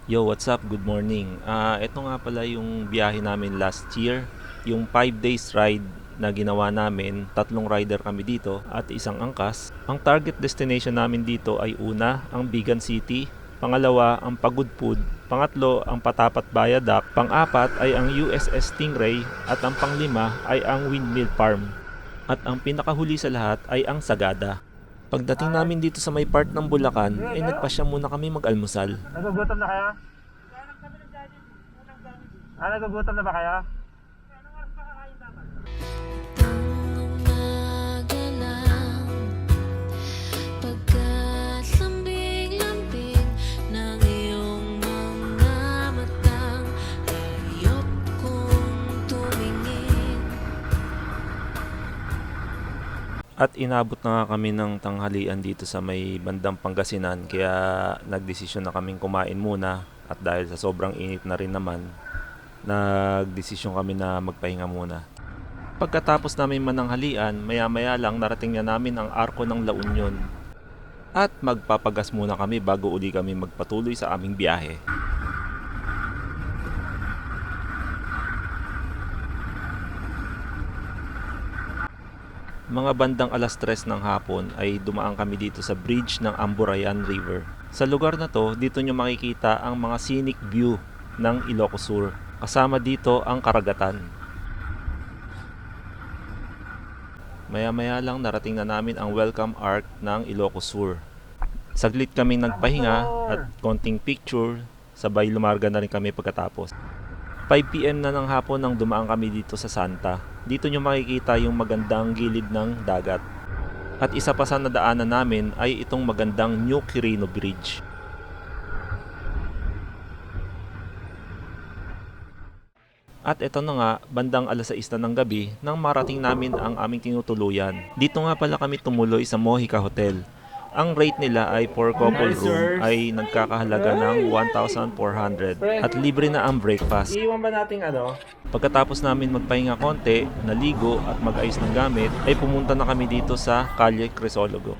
Yo, what's up? Good morning. Ito nga pala yung biyahe namin last year. Yung 5 days ride na ginawa namin, tatlong rider kami dito at isang angkas. Ang target destination namin dito ay una, ang Bigan City. Pangalawa, ang Pagudpud. Pangatlo, ang Patapat Viaduct. Pang-apat ay ang USS Stingray. At ang panglima ay ang Windmill Farm. At ang pinakahuli sa lahat ay ang Sagada. Pagdating namin dito sa may part ng Bulacan, ay nagpasya muna kami mag-almusal. Nagugutom na kayo? Nagugutom na ba kayo? At inabot na nga kami ng tanghalian dito sa may bandang Pangasinan, kaya nagdesisyon na kaming kumain muna. At dahil sa sobrang init na rin naman, nagdesisyon kami na magpahinga muna. Pagkatapos namin mananghalian, maya-maya lang narating na namin ang arko ng La Union. At magpapagas muna kami bago uli kami magpatuloy sa aming biyahe. Mga bandang alas 3 ng hapon ay dumaan kami dito sa bridge ng Amburayan River. Sa lugar na to, dito nyo makikita ang mga scenic view ng Ilocos Sur. Kasama dito ang karagatan. Maya-maya lang narating na namin ang welcome arc ng Ilocos Sur. Saglit kaming nagpahinga at konting picture, sabay lumarga na rin kami pagkatapos. 5 PM na ng hapon nang dumaan kami dito sa Santa. Dito nyo makikita yung magandang gilid ng dagat. At isa pa sa nadaanan namin ay itong magandang New Quirino Bridge. At ito na nga, bandang alas 6 na ng gabi nang marating namin ang aming tinutuluyan. Dito nga pala kami tumuloy sa Mojica Hotel. Ang rate nila ay for couple room ay nagkakahalaga ng 1,400 at libre na ang breakfast. Iiwan ba nating ano? Pagkatapos namin magpahinga konti, naligo at mag-ayos ng gamit, ay pumunta na kami dito sa Calle Crisologo.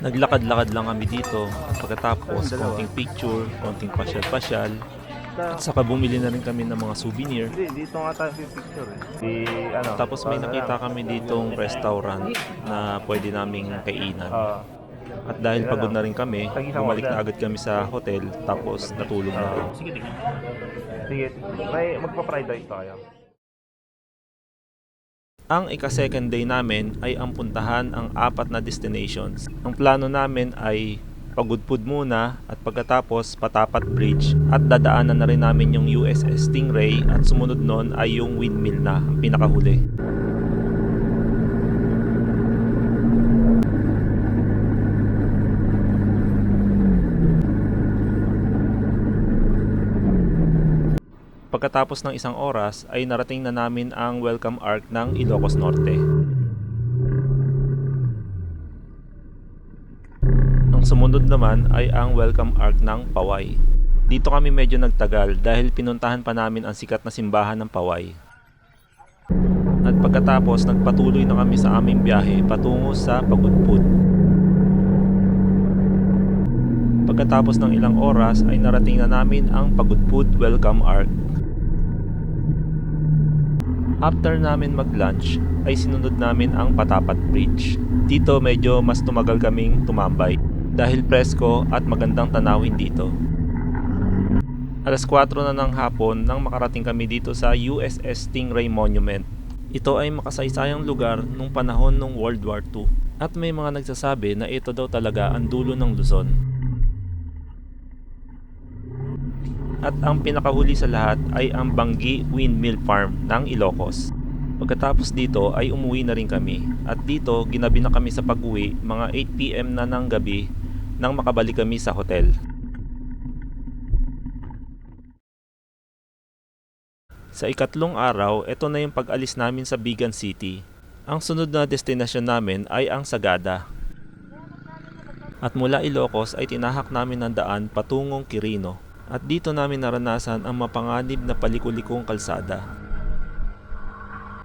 Naglakad-lakad lang kami dito at pagkatapos konting picture, konting pasyal-pasyal at saka bumili na rin kami ng mga souvenir. Hindi, dito nga tayo picture Tapos may nakita kami ditong restaurant na pwede naming kainan. At dahil pagod na rin kami, bumalik na agad kami sa hotel tapos natulog na rin. Sige. May magpa-fried rice pa kayo? Ang ika-second day namin ay ang puntahan ang 4 na destinations. Ang plano namin ay Pagudpud muna at pagkatapos Patapat Bridge at dadaanan na rin namin yung USS Stingray at sumunod nun ay yung Windmill na ang pinakahuli. Pagkatapos ng isang oras ay narating na namin ang welcome arc ng Ilocos Norte. Ang sumunod naman ay ang welcome arc ng Paway. Dito kami medyo nagtagal dahil pinuntahan pa namin ang sikat na simbahan ng Paway. At pagkatapos nagpatuloy na kami sa aming biyahe patungo sa Pagudpud. Pagkatapos ng ilang oras ay narating na namin ang Pagudpud welcome arc. After namin mag-lunch ay sinunod namin ang Patapat Bridge. Dito medyo mas tumagal kaming tumambay dahil presko at magandang tanawin dito. Alas 4 na ng hapon nang makarating kami dito sa USS Stingray Monument. Ito ay makasaysayang lugar nung panahon ng World War II at may mga nagsasabi na ito daw talaga ang dulo ng Luzon. At ang pinakahuli sa lahat ay ang Banggi Windmill Farm ng Ilocos. Pagkatapos dito ay umuwi na rin kami at dito ginabi na kami sa pag-uwi mga 8 PM na ng gabi nang makabalik kami sa hotel. Sa ikatlong araw, ito na yung pag-alis namin sa Bigan City. Ang sunod na destinasyon namin ay ang Sagada. At mula Ilocos ay tinahak namin ang daan patungong Quirino. At dito namin naranasan ang mapanganib na palikulikong kalsada.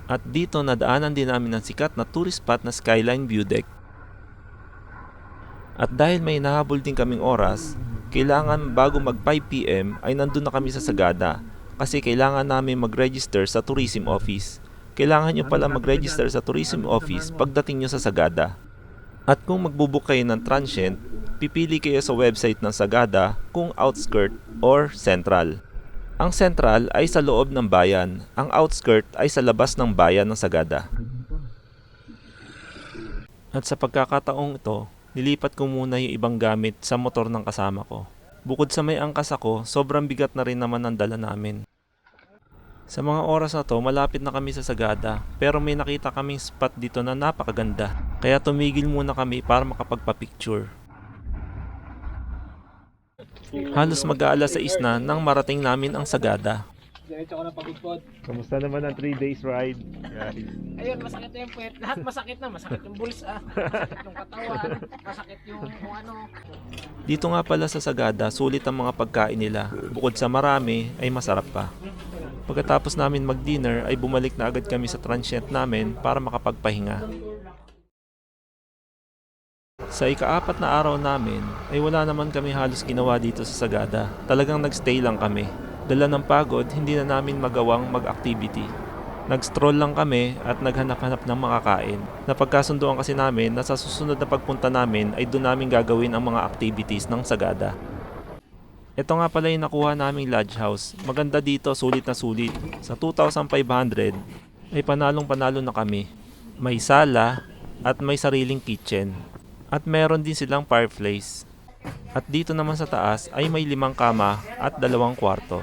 At dito nadaanan din namin ang sikat na tourist spot na Skyline View Deck. At dahil may nahabol din kaming oras, kailangan bago mag 5 PM ay nandun na kami sa Sagada kasi kailangan namin mag-register sa tourism office. Kailangan nyo pala mag-register sa tourism office pagdating nyo sa Sagada. At kung magbubook kayo ng transient, pipili kayo sa website ng Sagada kung outskirt or central. Ang central ay sa loob ng bayan, ang outskirt ay sa labas ng bayan ng Sagada. At sa pagkakataong ito, nilipat ko muna yung ibang gamit sa motor ng kasama ko. Bukod sa may angkas ako, sobrang bigat na rin naman ang dala namin. Sa mga oras na to, malapit na kami sa Sagada, pero may nakita kaming spot dito na napakaganda. Kaya tumigil muna kami para makapagpa-picture. Halos mag-aalas 6 na nang marating namin ang Sagada. Diretso ko na pagudpod. Kamusta naman ang 3 days ride? Guys. Ayun, masakit na yung puwet. Lahat masakit na. Masakit yung bulsa. Masakit yung katawan. Masakit yung kung ano. Dito nga pala sa Sagada, sulit ang mga pagkain nila. Bukod sa marami, ay masarap pa. Pagkatapos namin mag-dinner, ay bumalik na agad kami sa transient namin para makapagpahinga. Sa ika-4 na araw namin, ay wala naman kami halos ginawa dito sa Sagada. Talagang nagstay lang kami. Dala ng pagod, hindi na namin magawang mag-activity. Nag-stroll lang kami at naghanap-hanap ng makakain. Napagkasunduan kasi namin na sa susunod na pagpunta namin ay doon namin gagawin ang mga activities ng Sagada. Ito nga pala yung nakuha naming lodge house. Maganda dito, sulit na sulit. Sa 2,500 ay panalong-panalo na kami. May sala at may sariling kitchen. At meron din silang fireplace. At dito naman sa taas ay may 5 kama at 2 kwarto.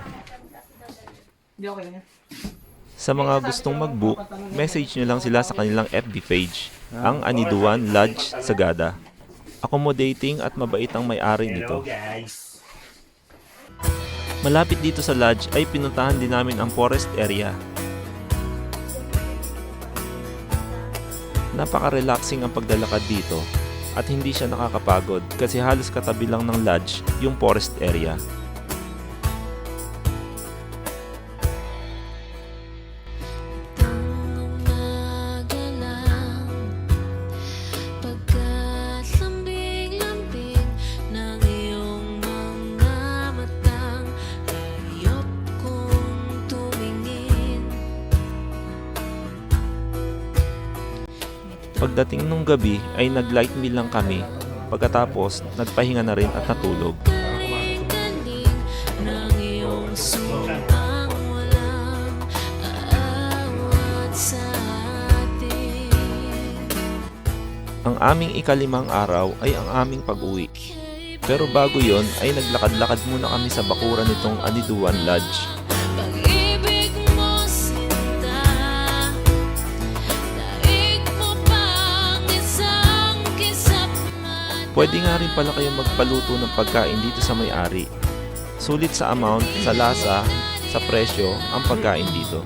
Hindi okay lang yan. Sa mga gustong mag-book, message nyo lang sila sa kanilang FB page, ang Aniduan Lodge Sagada. Accommodating at mabait ang may-ari nito. Malapit dito sa lodge ay pinuntahan din namin ang forest area. Napaka-relaxing ang paglalakad dito at hindi siya nakakapagod kasi halos katabi lang ng lodge yung forest area. Pagdating nung gabi ay nag-light meal lang kami. Pagkatapos, nagpahinga na rin at natulog. Ang aming ika-5 araw ay ang aming pag-uwi. Pero bago yon ay naglakad-lakad muna kami sa bakuran nitong Aniduan Lodge. Pwede nga rin pala kayong magpaluto ng pagkain dito sa may-ari. Sulit sa amount, sa lasa, sa presyo, ang pagkain dito.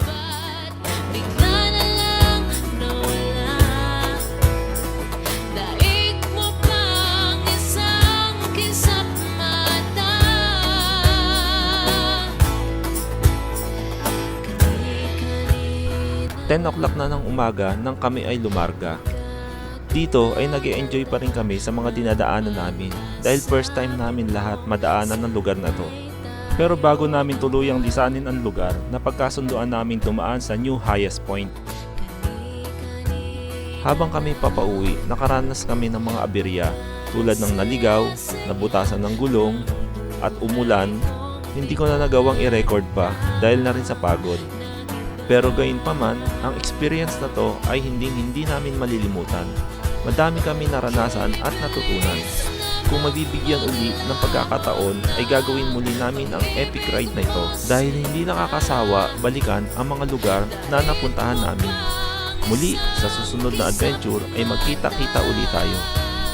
Ten o'clock na ng umaga nang kami ay lumarga. Dito ay nag-e-enjoy pa rin kami sa mga dinadaanan namin dahil first time namin lahat madaanan ng lugar na to. Pero bago namin tuluyang lisanin ang lugar, napagkasunduan namin dumaan sa new highest point. Habang kami papauwi, nakaranas kami ng mga aberya tulad ng naligaw, nabutasan ng gulong, at umulan. Hindi ko na nagawang i-record pa dahil na rin sa pagod. Pero gayunpaman, ang experience na to ay hindi namin malilimutan. Madami kami naranasan at natutunan. Kung mabibigyan uli ng pagkakataon ay gagawin muli namin ang epic ride na ito dahil hindi nakakasawa balikan ang mga lugar na napuntahan namin. Muli, sa susunod na adventure ay magkita-kita uli tayo.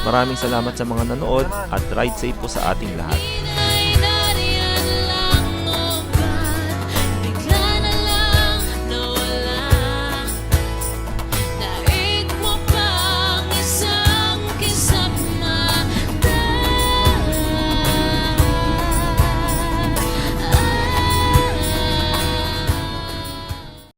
Maraming salamat sa mga nanood at ride safe po sa ating lahat.